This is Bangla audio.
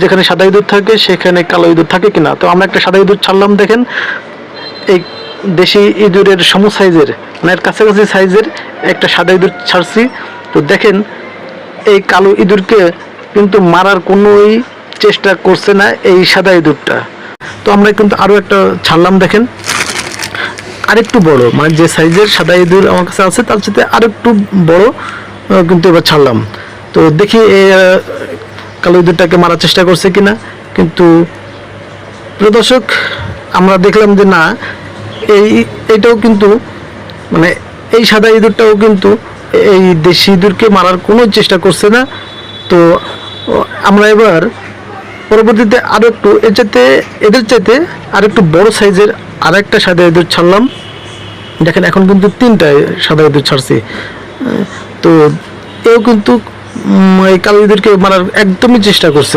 যেখানে সাদা ইঁদুর থাকে সেখানে কালো ইঁদুর থাকে কিনা। তো আমরা একটা সাদা ইঁদুর ছাড়লাম, দেখেন এই দেশি ইঁদুরের সম সাইজের মানে এর কাছাকাছি সাইজের একটা সাদা ইঁদুর ছাড়ছি। তো দেখেন এই কালো ইঁদুরকে কিন্তু মারার কোনোই চেষ্টা করছে না এই সাদা ইঁদুরটা। তো আমরা কিন্তু আরও একটা ছাড়লাম, দেখেন আরেকটু বড়, মানে যে সাইজের সাদা ইঁদুর আমার কাছে আছে তার সাথে আরেকটু বড় কিন্তু এবার ছাড়লাম। তো দেখি কালো ইঁদুরটাকে মারার চেষ্টা করছে কিনা। কিন্তু প্রিয় দর্শক, আমরা দেখলাম যে না, এইটাও কিন্তু মানে এই সাদা ইঁদুরটাও কিন্তু এই দেশি ইঁদুরকে মারার কোনো চেষ্টা করছে না। তো আমরা এবার পরবর্তীতে আরও একটু এদের চাইতে আর একটু বড় সাইজের আর একটা সাদা ইঁদুর ছাড়লাম। দেখেন এখন কিন্তু 3টায় সাদা ইঁদুর ছাড়ছি। তো এও কিন্তু এই কালো ইঁদুরকে মারার একদমই চেষ্টা করছে।